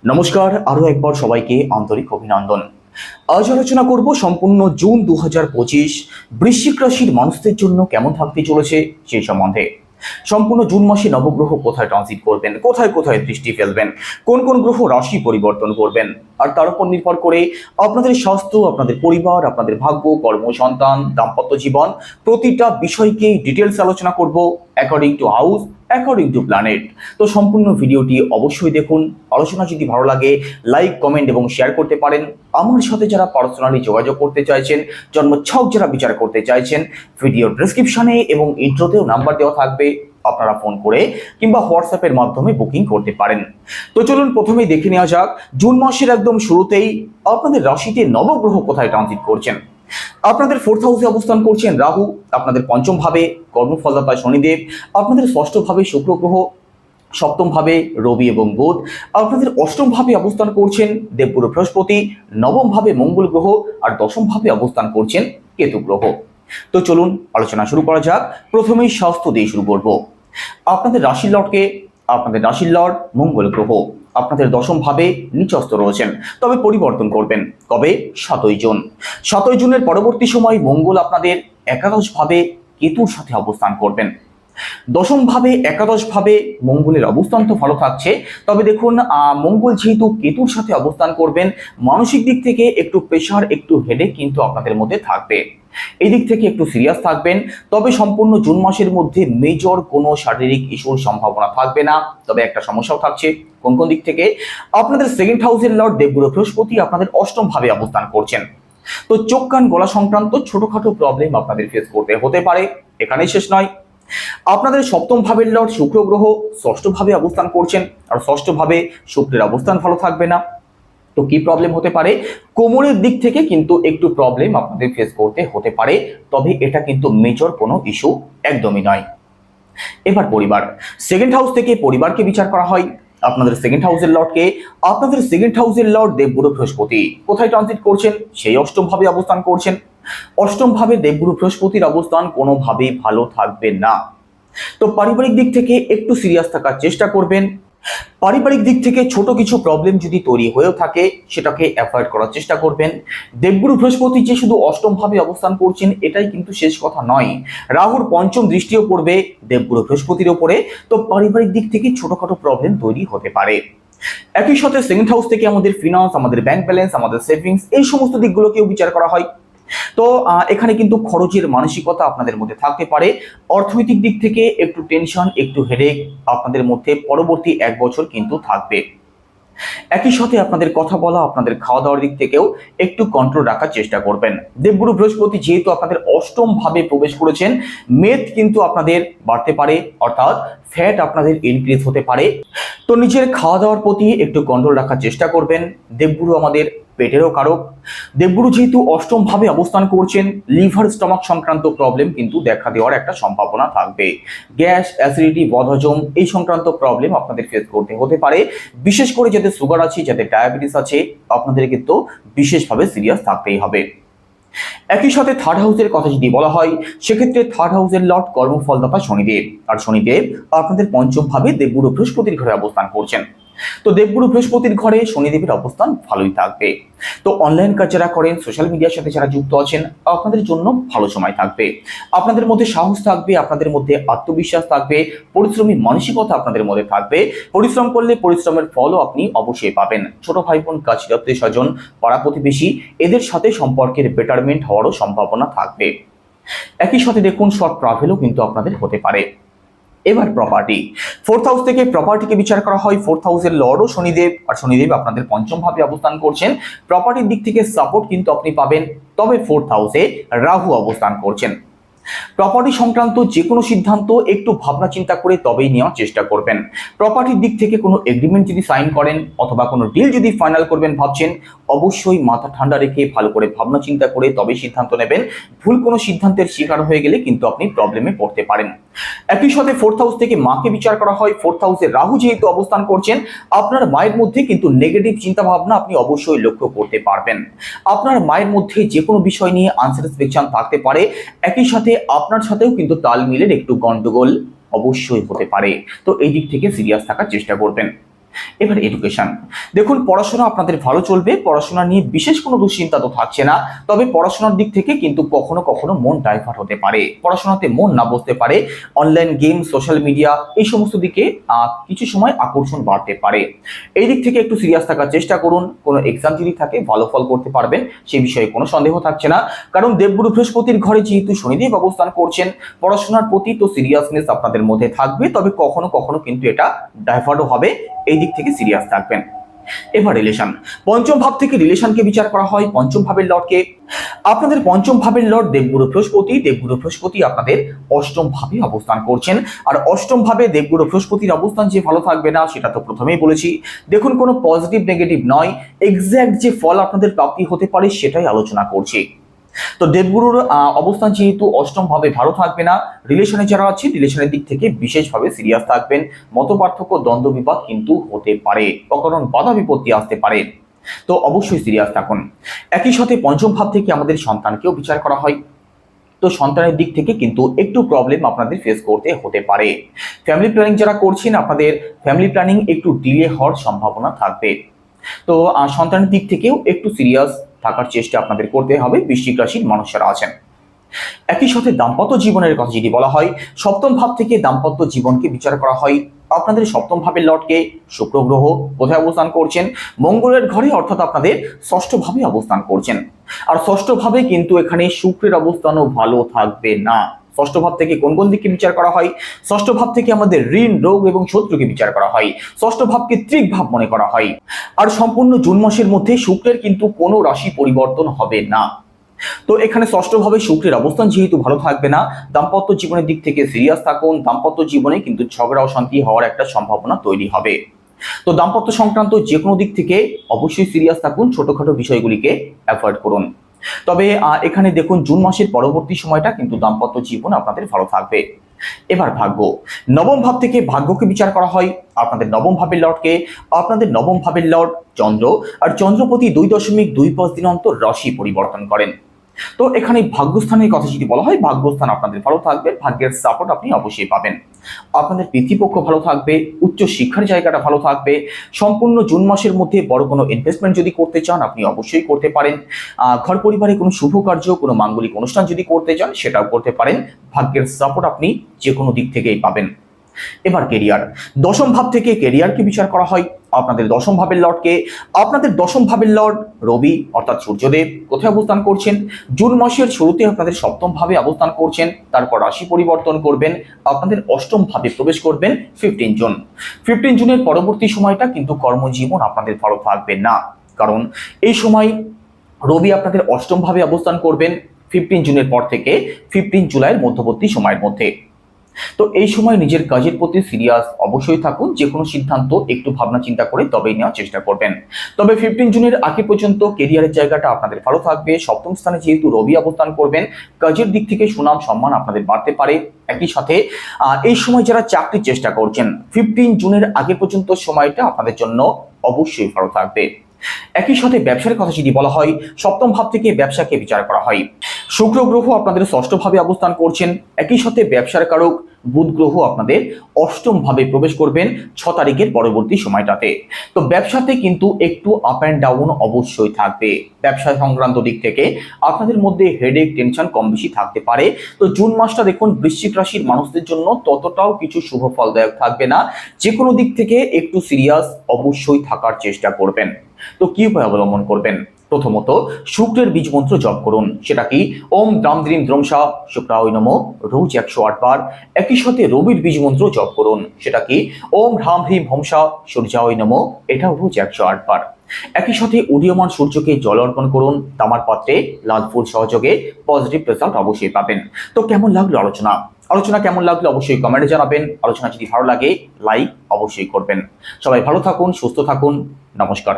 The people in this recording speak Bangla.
নমস্কার, আরো একবার সবাইকে আন্তরিক অভিনন্দন। আজ আলোচনা করব সম্পূর্ণ জুন 2025 বৃশ্চিক রাশির মানুষদের জন্য কেমন থাকতে চলেছে সেই সম্বন্ধে। সম্পূর্ণ জুন মাসে নবগ্রহ কোথায় ট্রানজিট করবেন, কোথায় কোথায় দৃষ্টি ফেলবেন, কোন কোন গ্রহ রাশি পরিবর্তন করবেন, আর তার উপর নির্ভর করে আপনাদের স্বাস্থ্য, আপনাদের পরিবার, আপনাদের ভাগ্য, কর্মসন্তান, দাম্পত্য জীবন প্রতিটা বিষয়কে ডিটেলস আলোচনা করব according to house, according to planet. তো সম্পূর্ণ ভিডিওটি অবশ্যই দেখুন। আলোচনা যদি ভালো লাগে লাইক, কমেন্ট এবং শেয়ার করতে পারেন। আমার সাথে যারা পার্সোনালি যোগাযোগ করতে চাইছেন, জন্মছক যারা বিচার করতে চাইছেন, ভিডিও ডেসক্রিপশনে এবং ইন্ট্রোতেও নাম্বার দেওয়া থাকবে, আপনারা ফোন করে কিংবা হোয়াটসঅ্যাপের মাধ্যমে বুকিং করতে পারেন। তো চলুন প্রথমেই দেখে নেওয়া যাক জুন মাসের একদম শুরুতেই আপনাদের রাশিতে নবগ্রহ কোথায় ট্রানজিট করছেন। আপনাদের 4th হাউসে অবস্থান করছেন রাহু, আপনাদের পঞ্চম ভাবে কর্মফলদাতা শনিদেব, আপনাদের ষষ্ঠ ভাবে শুক্র গ্রহ, সপ্তম ভাবে রবি এবং বুধ, আপনাদের অষ্টম ভাবে অবস্থান করছেন দেবগুরু বৃহস্পতি, নবম ভাবে মঙ্গল গ্রহ, আর দশম ভাবে অবস্থান করছেন কেতু গ্রহ। তো চলুন আলোচনা শুরু করা যাক। প্রথমেই স্বাস্থ্য দিয়ে শুরু করব। আপনাদের রাশির লর্ডকে, আপনাদের রাশির লর্ড মঙ্গল গ্রহ আপনাদের দশম ভাবে নিচস্থ রয়েছেন, তবে পরিবর্তন করবেন কবে? 7ই জুন। 7ই জুনের পরবর্তী সময় মঙ্গল আপনাদের একাদশ ভাবে কেতুর সাথে অবস্থান করবেন। দশম ভাবে একাদশ ভাবে মঙ্গলের অবস্থান তো ভালো থাকছে, তবে দেখুন মঙ্গল যেহেতু কেতুর সাথে অবস্থান করবেন, মানসিক দিক থেকে একটু প্রেশার, একটু হেডেক কিন্তু আপনাদের মধ্যে থাকবে। এই দিক থেকে একটু সিরিয়াস থাকবেন। তবে সম্পূর্ণ জুন মাসের মধ্যে মেজর কোনো শারীরিক ইস্যুর সম্ভাবনা থাকবে না। তবে একটা সমস্যাও থাকছে। কোন কোন দিক থেকে? আপনাদের 2nd হাউসের লর্ড দেবগুরু বৃহস্পতি আপনাদের অষ্টম ভাবে অবস্থান করছেন। তো চোখ কান গলা সংক্রান্ত ছোটখাটো প্রবলেম আপনাদের ফেস করতে হতে পারে। এখানেই শেষ নয়, আপনাদের সপ্তম ভাবের লর্ড শুক্র গ্রহ ষষ্ঠ ভাবে অবস্থান করছেন, আর ষষ্ঠ ভাবে শুক্রের অবস্থান ভালো থাকবে না। তো কি প্রবলেম হতে পারে? কোমরের দিক থেকে কিন্তু একটু প্রবলেম আপনাদের ফেস করতে হতে পারে, তবে এটা কিন্তু মেজর কোনো ইস্যু একদমই নয়। এবার পরিবার, 2nd হাউস থেকে পরিবারকে বিচার করা হয়। আপনাদের 2nd হাউসের লর্ডকে, আপনাদের 2nd হাউসের লর্ড দেবগুরু বৃহস্পতি কোথায় ট্রানজিট করছেন? সেই অষ্টম ভাবে অবস্থান করছেন। অষ্টম ভাবে দেবগুরু বৃহস্পতির অবস্থান কোনোভাবেই ভালো থাকবে না। তো পারিবারিক দিক থেকে একটু সিরিয়াস থাকার চেষ্টা করবেন। পারিবারিক দিক থেকে ছোট কিছু প্রবলেম যদি তৈরি হয়েও থাকে সেটাকে অ্যাভয়েড করার চেষ্টা করবেন। দেবগুরু বৃহস্পতি যে শুধু অষ্টম ভাবে অবস্থান করছেন এটাই কিন্তু শেষ কথা নয়, রাহুর পঞ্চম দৃষ্টিও পড়বে দেবগুরু বৃহস্পতির ওপরে। তো পারিবারিক দিক থেকে ছোটখাটো প্রবলেম তৈরি হতে পারে। একই সাথে 2nd হাউস থেকে আমাদের ফিনান্স, আমাদের ব্যাংক ব্যালেন্স, আমাদের সেভিংস, এই সমস্ত দিকগুলোকেও বিচার করা হয়। তো এখানে কিন্তু খরচের মানসিকতা আপনাদের মধ্যে থাকতে পারে। অর্থনৈতিক দিক থেকে একটু টেনশন, একটু হেডেক আপনাদের মধ্যে পরবর্তী 1 বছর কিন্তু থাকবে। একই সাথে আপনাদের কথা বলা, আপনাদের খাওয়া দাওয়ার দিক থেকেও একটু কন্ট্রোল রাখার চেষ্টা করবেন। দেবগুরু বৃহস্পতি যেহেতু আপনাদের অষ্টম ভাবে প্রবেশ করেছেন, মেদ কিন্তু আপনাদের বাড়তে পারে, অর্থাৎ ফ্যাট আপনাদের ইনক্রিজ হতে পারে। তো নিজের খাওয়া দাওয়ার প্রতি একটু কন্ট্রোল রাখার চেষ্টা করবেন। দেবগুরু আমাদের পেটেরও কারক। দেবগুরু যেহেতু অষ্টম ভাবে অবস্থান করছেন, লিভার স্টমাক সংক্রান্ত প্রবলেম কিন্তু দেখা দেওয়ার একটা সম্ভাবনা থাকবে। গ্যাস, অ্যাসিডিটি, বদহজম এই সংক্রান্ত প্রবলেম আপনাদের ফেস করতে হতে পারে। বিশেষ করে যাদের সুগার আছে, যাদের ডায়াবেটিস আছে, আপনাদের কিন্তু বিশেষভাবে সিরিয়াস থাকতেই হবে। একই সাথে 3rd হাউসের কথা যদি বলা হয় সেক্ষেত্রে 3rd হাউসের লর্ড কর্মফলদাতা শনিদেব, আর শনিদেব আপনাদের পঞ্চম ভাবে দেবগুরু বৃহস্পতির ঘরে অবস্থান করছেন। তো দেবগুরু বৃহস্পতির ঘরে শনিদেবের অবস্থান ভালোই থাকবে। তো অনলাইন কাজ যারা করেন, সোশ্যাল মিডিয়ার সাথে যারা যুক্ত আছেন, আপনাদের জন্য ভালো সময় থাকবে। আপনাদের মধ্যে সাহস থাকবে, আপনাদের মধ্যে আত্মবিশ্বাস থাকবে, পরিশ্রমী মানসিকতা আপনাদের মধ্যে থাকবে। পরিশ্রম করলে পরিশ্রমের ফলও আপনি অবশ্যই পাবেন। ছোট ভাই বোন, কাছের আত্মীয় স্বজন, পাড়া প্রতিবেশী, এদের সাথে সম্পর্কের বেটারমেন্ট হওয়ারও সম্ভাবনা থাকবে। একই সাথে দেখুন শর্ট ট্রাভেলও কিন্তু আপনাদের হতে পারে। এবার প্রপার্টি, 4th হাউস থেকে প্রপার্টিকে বিচার করা হয়। 4th হাউসের লর্ডও শনিদেব, আর শনিদেব আপনাদের পঞ্চম ভাবে অবস্থান করছেন। প্রপার্টির দিক থেকে সাপোর্ট কিন্তু আপনি পাবেন, তবে 4th হাউসে রাহু অবস্থান করছেন। প্রপার্টি সংক্রান্ত যে কোনো সিদ্ধান্ত একটু ভাবনা চিন্তা করে তবেই নেওয়ার চেষ্টা করবেন। প্রপার্টির দিক থেকে কোনো এগ্রিমেন্ট যদি সাইন করেন অথবা কোনো ডিল যদি ফাইনাল করবেন ভাবছেন, অবশ্যই মাথা ঠান্ডা রেখে ভালো করে ভাবনা চিন্তা করে তবে সিদ্ধান্ত নেবেন। ভুল কোনো সিদ্ধান্তের শিকার হয়ে গেলে কিন্তু আপনি প্রবলেমে পড়তে পারেন। একই সাথে 4th হাউস থেকে মাকে বিচার করা হয়। 4th হাউসে রাহু যেহেতু অবস্থান করছেন, আপনার মায়ের মধ্যে কিন্তু নেগেটিভ চিন্তা ভাবনা আপনি অবশ্যই লক্ষ্য করতে পারবেন। আপনার মায়ের মধ্যে যে কোনো বিষয় নিয়ে আনস্যাটিসফ্যাকশন থাকতে পারে। একই সাথে আপনার সাথেও কিন্তু তাল মিলের একটু গন্ডগোল অবশ্যই হতে পারে। তো এই দিক থেকে সিরিয়াস থাকার চেষ্টা করবেন। এবার এডুকেশন, দেখুন পড়াশোনা আপনাদের ভালো চলবে, পড়াশোনা নিয়ে বিশেষ কোনো দুশ্চিন্তা তো থাকছে না, তবে পড়াশোনার দিক থেকে কিন্তু কখনো কখনো মন ডাইভার্ট হতে পারে, পড়াশোনাতে মন না বসতে পারে, অনলাইন গেম, সোশ্যাল মিডিয়া এই সমস্ত দিকে কিছু সময় আকর্ষণ বাড়তে পারে। এই দিক থেকে একটু সিরিয়াস থাকার চেষ্টা করুন। কোনো এক্সাম যদি থাকে ভালো ফল করতে পারবেন, সে বিষয়ে কোনো সন্দেহ থাকছে না, কারণ দেবগুরু বৃহস্পতির ঘরে যেহেতু শনিদেব অবস্থান করছেন, পড়াশোনার প্রতি তো সিরিয়াসনেস আপনাদের মধ্যে থাকবে, তবে কখনো কখনো কিন্তু এটা ডাইভার্টও হবে, এই দিক থেকে সিরিয়াস থাকবেন। এবার রিলেশন, পঞ্চম ভাব থেকে রিলেশনকে বিচার করা হয়। পঞ্চম ভাবের লর্ডকে, আপনাদের পঞ্চম ভাবের লর্ড দেবগুরু বৃহস্পতি, দেবগুরু বৃহস্পতি আপনাদের অষ্টম ভাবে অবস্থান করছেন। আর অষ্টম ভাবে দেবগুরু বৃহস্পতির অবস্থান যে ভালো থাকবে না সেটা তো প্রথমেই বলেছি। দেখুন কোনো পজিটিভ নেগেটিভ নয়, এক্স্যাক্ট যে ফল আপনাদের প্রাপ্তি হতে পারে সেটাই আলোচনা করছি। তো দেবগুরুর অবস্থান যেহেতু অষ্টম ভাবে ভালো থাকবে না, রিলেশনে যারা আছে রিলেশনের দিক থেকে বিশেষভাবে সিরিয়াস থাকবেন, মত পার্থক্য, দ্বন্দ্ব বিবাদ কিন্তু হতে পারে, অকারণ বাধা বিপত্তি আসতে পারে, তো অবশ্যই সিরিয়াস থাকুন। একই সাথে পঞ্চম ভাব থেকে আমাদের সন্তানকেও বিচার করা হয়, তো সন্তানের দিক থেকে কিন্তু একটু প্রবলেম আপনাদের ফেস করতে হতে পারে। ফ্যামিলি প্ল্যানিং যারা করছেন আপনাদের ফ্যামিলি প্ল্যানিং একটু ডিলে হওয়ার সম্ভাবনা থাকবে, তো সন্তানের দিক থেকেও একটু সিরিয়াস থাকার চেষ্টা আপনাদের করতে হবে বৃশ্চিক রাশির মানুষেরা আছেন। একই সাথে দাম্পত্য জীবনের কথা যদি বলা হয়, সপ্তম ভাব থেকে দাম্পত্য জীবনকে বিচার করা হয়। আপনাদের সপ্তম ভাবের লর্ডকে শুক্র গ্রহ কোথায় অবস্থান করছেন? মঙ্গলের ঘরে, অর্থাৎ আপনাদের ষষ্ঠ ভাবে অবস্থান করছেন। আর ষষ্ঠ ভাবে কিন্তু এখানে শুক্রের অবস্থানও ভালো থাকবে না। ষষ্ঠ ভাব থেকে কোন কোন দিকে বিচার করা হয়? ষষ্ঠ ভাব থেকে আমাদের ঋণ, রোগ এবং শত্রুকে বিচার করা হয়। ষষ্ঠ ভাবকে ত্রিক ভাব মনে করা হয়। আর সম্পূর্ণ জুন মাসের মধ্যে শুক্রের কিন্তু কোনো রাশি পরিবর্তন হবে না। তো এখানে ষষ্ঠ ভাবে শুক্রের অবস্থান যেহেতু ভালো থাকবে না, দাম্পত্য জীবনের দিক থেকে সিরিয়াস থাকুন। দাম্পত্য জীবনে কিন্তু ঝগড়া অশান্তি হওয়ার একটা সম্ভাবনা তৈরি হবে। তো দাম্পত্য সংক্রান্ত যে কোনো দিক থেকে অবশ্যই সিরিয়াস থাকুন, ছোটখাটো বিষয়গুলিকে অ্যাভয়েড করুন। তবে এখানে দেখুন জুন মাসের পরবর্তী সময়টা কিন্তু দাম্পত্য জীবন আপনাদের ভালো থাকবে। এবার ভাগ্য, নবম ভাব থেকে ভাগ্যকে বিচার করা হয়। আপনাদের নবম ভাবের লর্ডকে, আপনাদের নবম ভাবের লর্ড চন্দ্র, আর চন্দ্রপতি 2.25 দিন অন্তর রাশি পরিবর্তন করেন। তো এখানে ভাগ্যস্থানের কথা যদি বলা হয়, ভাগ্যস্থান আপনাদের ভালো থাকবে, ভাগ্যের সাপোর্ট আপনি অবশ্যই পাবেন। আপনাদের পিতৃপক্ষ ভালো থাকবে, উচ্চ শিক্ষার জায়গাটা ভালো থাকবে। সম্পূর্ণ জুন মাসের মধ্যে বড় কোনো ইনভেস্টমেন্ট যদি করতে চান আপনি অবশ্যই করতে পারেন। ঘর পরিবারে কোনো শুভ কার্য, কোনো মাঙ্গলিক অনুষ্ঠান যদি করতে চান সেটাও করতে পারেন। ভাগ্যের সাপোর্ট আপনি যে কোনো দিক থেকেই পাবেন। এবার কেরিয়ার, দশম ভাব থেকে কেরিয়ারকে বিচার করা হয়। আপনাদের দশম ভাবের লর্ডকে, আপনাদের দশম ভাবের লর্ড রবি অর্থাৎ সূর্যদেব কোথায় অবস্থান করছেন? জুন মাসের শুরুতে আপনাদের সপ্তম ভাবে অবস্থান করছেন, তারপর রাশি পরিবর্তন করবেন, আপনাদের অষ্টম ভাবে প্রবেশ করবেন 15 জুন। 15 জুনের পরবর্তী সময়টা কিন্তু কর্মজীবন আপনাদের ভালো থাকবে না, কারণ এই সময় রবি আপনাদের অষ্টম ভাবে অবস্থান করবেন 15 জুনের পর থেকে 15 জুলাইয়ের মধ্যবর্তী সময়ের মধ্যে। তো এই সময় নিজের কাজের প্রতি সিরিয়াস অবশ্যই থাকুন, যে কোনো সিদ্ধান্ত একটু ভাবনা চিন্তা করে তবেই নেওয়ার চেষ্টা করবেন। তবে 15 জুনের আগে পর্যন্ত কেরিয়ারের জায়গাটা আপনাদের ভালো থাকবে। সপ্তম স্থানে যেহেতু রবি অবস্থান করবেন, কাজের দিক থেকে সুনাম সম্মান আপনাদের বাড়তে পারে। একই সাথে এই সময় যারা চাকরির চেষ্টা করছেন 15 জুনের আগে পর্যন্ত সময়টা আপনাদের জন্য অবশ্যই ভালো থাকবে। একই সাথে ব্যবসার কথা যদি বলা হয়, সপ্তম ভাব থেকে ব্যবসাকে বিচার করা হয়। শুক্র গ্রহ আপনাদের ষষ্ঠ ভাবে অবস্থান করছেন, একই সাথে ব্যবসার কারক বুধ গ্রহ আপনাদের অষ্টম ভাবে প্রবেশ করবেন 6 তারিখের পরবর্তী সময়টাতে। তো ব্যবসাতে কিন্তু একটু আপ অ্যান্ড ডাউন অবশ্যই থাকবে। ব্যবসা সংক্রান্ত দিক থেকে আপনাদের মধ্যে হেডেক, টেনশন কম বেশি থাকতে পারে। তো জুন মাসটা দেখুন বৃশ্চিক রাশির মানুষদের জন্য ততটাও কিছু শুভ ফলদায়ক থাকবে না, যে কোনো দিক থেকে একটু সিরিয়াস অবশ্যই থাকার চেষ্টা করবেন। তো কি উপায় অবলম্বন করবেন? প্রথমত শুক্রের বীজ মন্ত্র জপ করুন, সেটা কি ওম দ্রাম দ্রিম দ্রমসা শুক্রায় নমঃ, রোজ 108 বার। একই সাথে রবির বীজ মন্ত্র জপ করুন, সেটা কি ওম হ্রাম হ্রিম হংসা সূর্যায় নমঃ, এটাও রোজ 108 বার। একই সাথে উদীয়মান সূর্যকে জল অর্পণ করুন তামার পাত্রে লাল ফুল সহযোগে, পজিটিভ রেজাল্ট অবশ্যই পাবেন। তো কেমন লাগলো আলোচনা কেমন লাগলো অবশ্যই কমেন্টে জানাবেন। আলোচনা যদি ভালো লাগে লাইক অবশ্যই করবেন। সবাই ভালো থাকুন, সুস্থ থাকুন, নমস্কার।